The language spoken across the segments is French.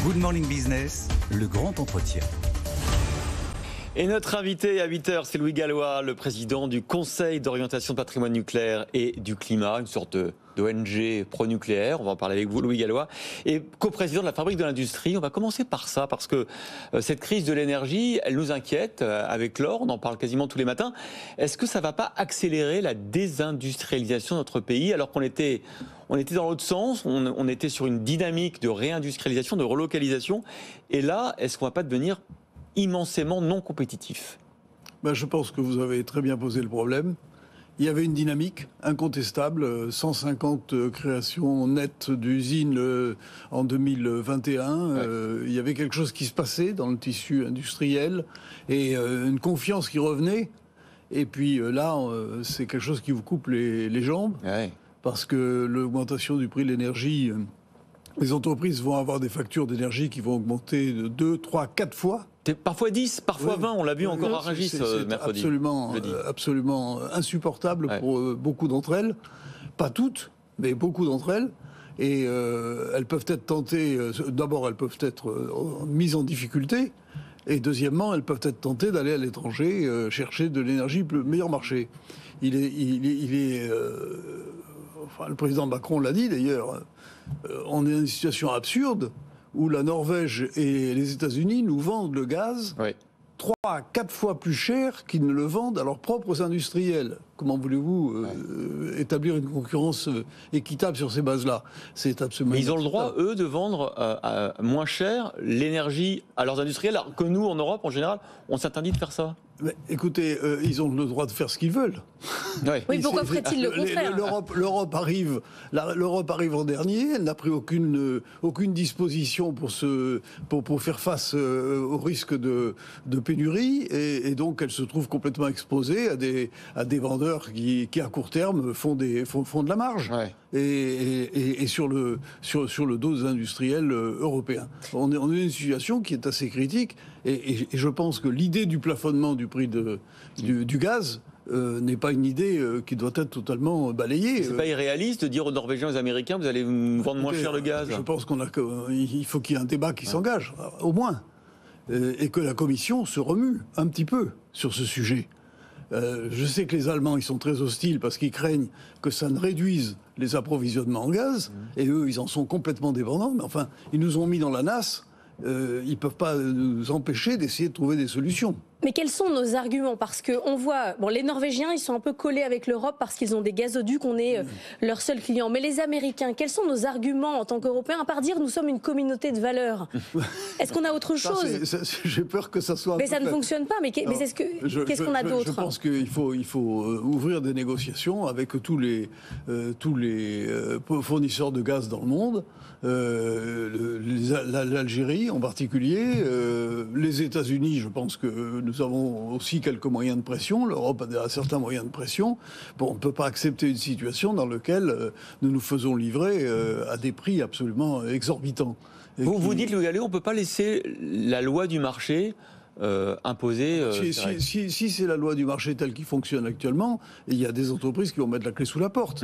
Good Morning Business, le grand entretien. Et notre invité à 8h, c'est Louis Gallois, le président du Conseil d'orientation de patrimoine nucléaire et du climat, une sorte d'ONG pro-nucléaire. On va en parler avec vous, Louis Gallois, et coprésident de la Fabrique de l'Industrie. On va commencer par ça, parce que cette crise de l'énergie, elle nous inquiète. Avec l'or, on en parle quasiment tous les matins. Est-ce que ça ne va pas accélérer la désindustrialisation de notre pays, alors qu'on était dans l'autre sens, on était sur une dynamique de réindustrialisation, de relocalisation. Et là, est-ce qu'on ne va pas devenir immensément non compétitif? Je pense que vous avez très bien posé le problème. Il y avait une dynamique incontestable, 150 créations nettes d'usines en 2021. Ouais. Il y avait quelque chose qui se passait dans le tissu industriel et une confiance qui revenait. Et puis là, c'est quelque chose qui vous coupe les jambes. Ouais. Parce que l'augmentation du prix de l'énergie, les entreprises vont avoir des factures d'énergie qui vont augmenter de 2, 3, 4 fois. Parfois 10, parfois Oui. 20, on l'a vu encore à Rungis mercredi. Absolument insupportable pour beaucoup d'entre elles. Pas toutes, mais beaucoup d'entre elles. Et elles peuvent être tentées, d'abord elles peuvent être mises en difficulté, et deuxièmement elles peuvent être tentées d'aller à l'étranger chercher de l'énergie meilleur marché. Le président Macron l'a dit d'ailleurs, on est dans une situation absurde où la Norvège et les États-Unis nous vendent le gaz 3 à 4 fois plus cher qu'ils ne le vendent à leurs propres industriels. Comment voulez-vous établir une concurrence équitable sur ces bases-là? C'est absolument. Mais ils ont le droit, eux, de vendre moins cher l'énergie à leurs industriels, alors que nous, en Europe, en général, on s'interdit de faire ça. Mais écoutez, ils ont le droit de faire ce qu'ils veulent. Oui, pourquoi ferait-il le contraire? L'Europe arrive en dernier. Elle n'a pris aucune disposition pour faire face au risque de pénurie, et donc elle se trouve complètement exposée à des vendeurs qui à court terme font de la marge. Ouais. Et sur le dos des industriels européens. On est dans une situation qui est assez critique, et je pense que l'idée du plafonnement du prix du gaz n'est pas une idée qui doit être totalement balayée. C'est pas irréaliste de dire aux Norvégiens et aux Américains, vous allez me vendre moins cher le gaz? Je pense qu'il faut qu'il y ait un débat qui s'engage, au moins, et que la Commission se remue un petit peu sur ce sujet. Je sais que les Allemands, ils sont très hostiles parce qu'ils craignent que ça ne réduise les approvisionnements en gaz, et eux, ils en sont complètement dépendants. Mais enfin, ils nous ont mis dans la nasse. Ils ne peuvent pas nous empêcher d'essayer de trouver des solutions. Mais quels sont nos arguments? Parce qu'on voit, les Norvégiens, ils sont un peu collés avec l'Europe parce qu'ils ont des gazoducs, on est leur seul client. Mais les Américains, quels sont nos arguments en tant qu'Européens, à part dire nous sommes une communauté de valeurs? Est-ce qu'on a autre chose? J'ai peur que ça soit... Mais ça ne fonctionne pas, mais qu'est-ce qu'on a d'autre? Je pense qu'il faut ouvrir des négociations avec tous les fournisseurs de gaz dans le monde, l'Algérie en particulier, les États-Unis, je pense que nous avons aussi quelques moyens de pression, l'Europe a certains moyens de pression. On ne peut pas accepter une situation dans laquelle nous nous faisons livrer à des prix absolument exorbitants. Vous dites, Louis Gallois, on ne peut pas laisser la loi du marché imposer... Si c'est la loi du marché telle qui fonctionne actuellement, il y a des entreprises qui vont mettre la clé sous la porte.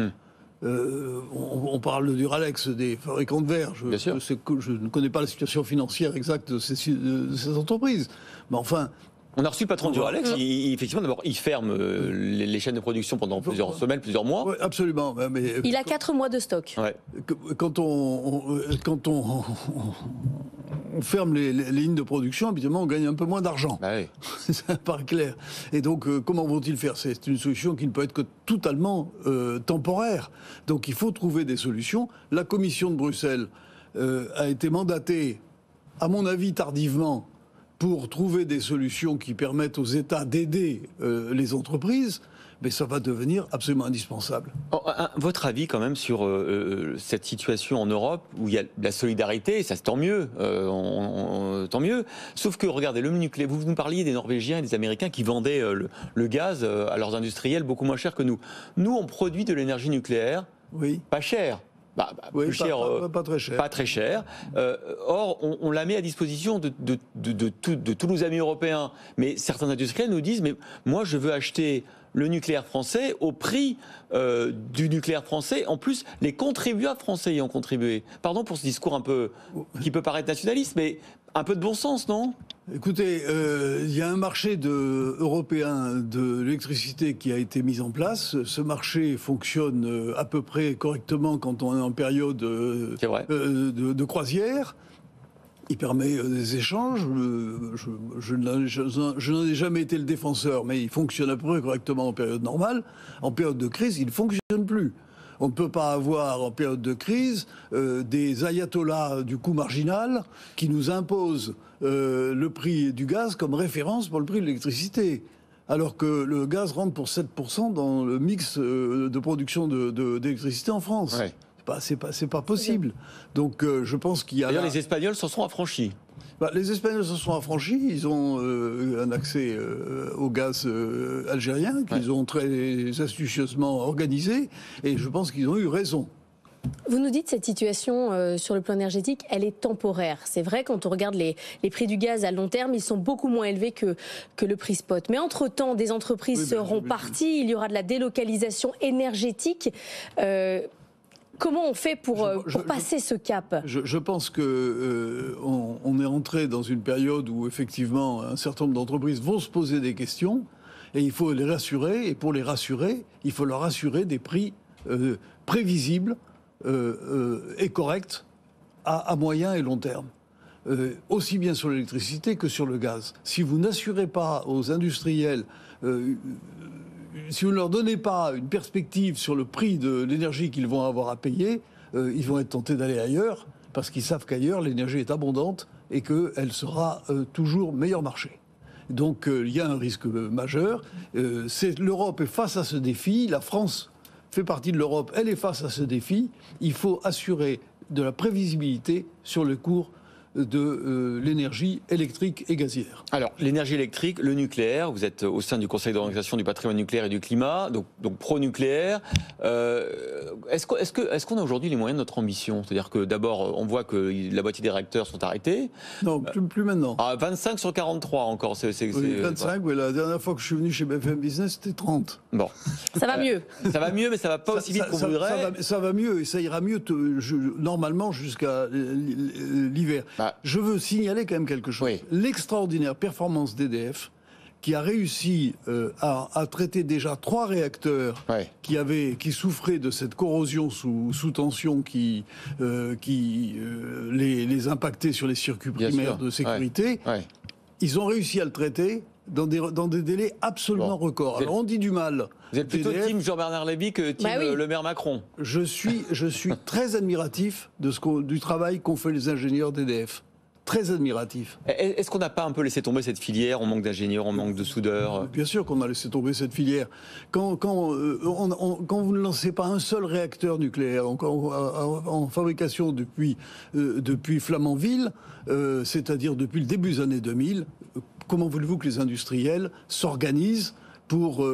On parle de Duralex, des fabricants de verre. Je ne connais pas la situation financière exacte de ces entreprises. Mais enfin... On a reçu le patron de Duralex. Effectivement, d'abord, il ferme les chaînes de production pendant plusieurs semaines, plusieurs mois. Oui, absolument. Mais il a 4 mois de stock. Ouais. Quand on ferme les lignes de production, évidemment, on gagne un peu moins d'argent. Bah oui. Ça paraît clair. Et donc, comment vont-ils faire? C'est une solution qui ne peut être que totalement temporaire. Donc, il faut trouver des solutions. La Commission de Bruxelles a été mandatée, à mon avis, tardivement, pour trouver des solutions qui permettent aux États d'aider les entreprises, mais ça va devenir absolument indispensable. Votre avis quand même sur cette situation en Europe où il y a de la solidarité, ça c'est tant mieux, tant mieux. Sauf que regardez, le nucléaire, vous nous parliez des Norvégiens et des Américains qui vendaient le gaz à leurs industriels beaucoup moins cher que nous. Nous, on produit de l'énergie nucléaire, pas cher. Oui, plus cher, pas très cher. Pas très cher. Or, on la met à disposition de tous nos amis européens. Mais certains industriels nous disent, mais moi, je veux acheter le nucléaire français au prix du nucléaire français. En plus, les contribuables français y ont contribué. Pardon pour ce discours un peu qui peut paraître nationaliste, mais un peu de bon sens, non ? Écoutez, il y a un marché européen de l'électricité qui a été mis en place. Ce marché fonctionne à peu près correctement quand on est en période de croisière. Il permet des échanges. Je n'en ai jamais été le défenseur, mais il fonctionne à peu près correctement en période normale. En période de crise, il ne fonctionne plus. On ne peut pas avoir, en période de crise, des ayatollahs du coût marginal qui nous imposent le prix du gaz comme référence pour le prix de l'électricité. Alors que le gaz rentre pour 7% dans le mix de production d'électricité en France. Ouais. C'est pas possible. Donc je pense qu'il y a... D'ailleurs, les Espagnols s'en sont affranchis. Les Espagnols se sont affranchis, ils ont un accès au gaz algérien qu'ils ont très astucieusement organisé, et je pense qu'ils ont eu raison. Vous nous dites que cette situation sur le plan énergétique, elle est temporaire. C'est vrai, quand on regarde les prix du gaz à long terme, ils sont beaucoup moins élevés que le prix spot. Mais entre-temps, des entreprises seront parties, il y aura de la délocalisation énergétique. Comment on fait pour passer ce cap ? Je pense que on est entré dans une période où effectivement un certain nombre d'entreprises vont se poser des questions et il faut les rassurer. Et pour les rassurer, il faut leur assurer des prix prévisibles et corrects à moyen et long terme. Aussi bien sur l'électricité que sur le gaz. Si vous n'assurez pas aux industriels si vous ne leur donnez pas une perspective sur le prix de l'énergie qu'ils vont avoir à payer, ils vont être tentés d'aller ailleurs, parce qu'ils savent qu'ailleurs, l'énergie est abondante et qu'elle sera toujours meilleur marché. Donc il y a un risque majeur. L'Europe est face à ce défi, la France fait partie de l'Europe, elle est face à ce défi. Il faut assurer de la prévisibilité sur le cours de l'énergie électrique et gazière. Alors, l'énergie électrique, le nucléaire, vous êtes au sein du Conseil d'orientation du patrimoine nucléaire et du climat, donc pro-nucléaire. Est-ce qu'on a aujourd'hui les moyens de notre ambition ? C'est-à-dire que d'abord, on voit que la moitié des réacteurs sont arrêtés. Non, plus maintenant. 25 sur 43 encore. Oui, 25, oui, la dernière fois que je suis venu chez BFM Business, c'était 30. Bon. Ça va mieux. Ça va mieux, mais ça va pas aussi vite qu'on voudrait. Ça va mieux, et ça ira mieux normalement jusqu'à l'hiver. Je veux signaler quand même quelque chose. Oui. L'extraordinaire performance d'EDF, qui a réussi à traiter déjà 3 réacteurs qui souffraient de cette corrosion sous tension qui les impactait sur les circuits primaires de sécurité. Ils ont réussi à le traiter dans des délais absolument records. Alors on dit du mal. Vous êtes plutôt team Jean-Bernard Lévy que team le maire Macron. Je suis très admiratif du travail qu'ont fait les ingénieurs d'EDF. Très admiratif. Est-ce qu'on n'a pas un peu laissé tomber cette filière ? On manque d'ingénieurs, on manque de soudeurs. Bien sûr qu'on a laissé tomber cette filière. Quand vous ne lancez pas un seul réacteur nucléaire en fabrication depuis Flamanville, c'est-à-dire depuis le début des années 2000, comment voulez-vous que les industriels s'organisent pour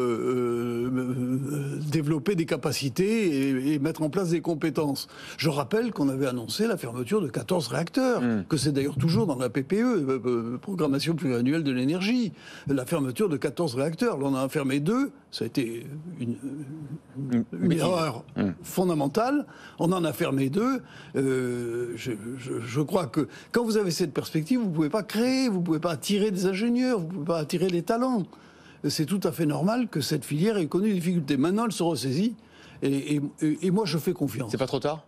développer des capacités et mettre en place des compétences. Je rappelle qu'on avait annoncé la fermeture de 14 réacteurs, que c'est d'ailleurs toujours dans la PPE, Programmation pluriannuelle de l'énergie, la fermeture de 14 réacteurs. Là, on en a fermé 2, ça a été une erreur fondamentale. On en a fermé 2. Je crois que quand vous avez cette perspective, vous ne pouvez pas créer, vous ne pouvez pas attirer des ingénieurs, vous ne pouvez pas attirer les talents. C'est tout à fait normal que cette filière ait connu des difficultés. Maintenant, elle se ressaisit et moi, je fais confiance. C'est pas trop tard ?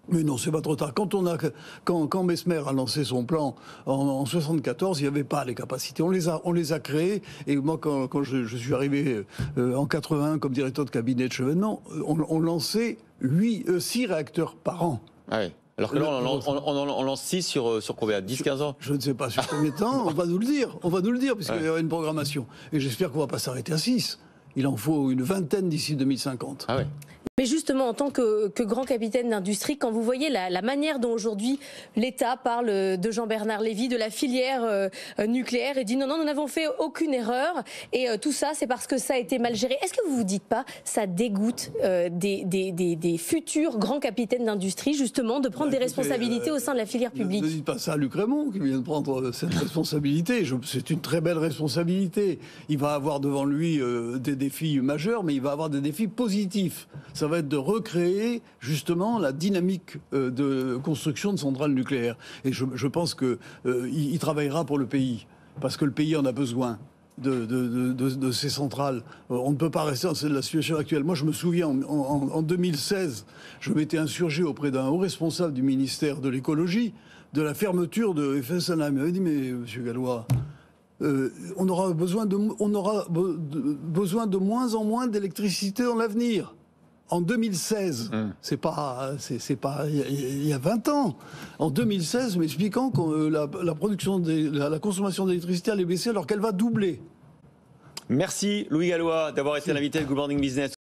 Mais non, c'est pas trop tard. Quand Messmer a lancé son plan en 74, il n'y avait pas les capacités. On les a créées. Et moi, quand je suis arrivé en 81 comme directeur de cabinet de Chevènement, on lançait 6 réacteurs par an. Ouais. Alors que là, on lance 6 sur combien ? 10-15 ans ? Je ne sais pas sur combien de temps, on va nous le dire, puisqu'il y aura une programmation. Et j'espère qu'on ne va pas s'arrêter à 6. Il en faut une vingtaine d'ici 2050. Ah ouais. Mais justement, en tant que grand capitaine d'industrie, quand vous voyez la manière dont aujourd'hui l'État parle de Jean-Bernard Lévy, de la filière nucléaire, et dit non, nous n'avons fait aucune erreur, et tout ça, c'est parce que ça a été mal géré. Est-ce que vous vous dites pas, ça dégoûte des futurs grands capitaines d'industrie, justement, de prendre des responsabilités au sein de la filière publique? Ne dites pas ça à Luc Rémont, qui vient de prendre cette responsabilité. C'est une très belle responsabilité. Il va avoir devant lui des défis majeurs, mais il va avoir des défis positifs. Ça va être de recréer justement la dynamique de construction de centrales nucléaires. Et je pense qu'il travaillera pour le pays, parce que le pays en a besoin de ces centrales. On ne peut pas rester dans la situation actuelle. Moi, je me souviens, en 2016, je m'étais insurgé auprès d'un haut responsable du ministère de l'écologie de la fermeture de Fessenheim. Il m'avait dit, mais monsieur Gallois, on aura besoin de moins en moins d'électricité dans l'avenir. En 2016, c'est pas il y a 20 ans. En 2016, m'expliquant que la consommation d'électricité allait baisser alors qu'elle va doubler. Merci Louis Gallois d'avoir été l'invité de Good Morning Business.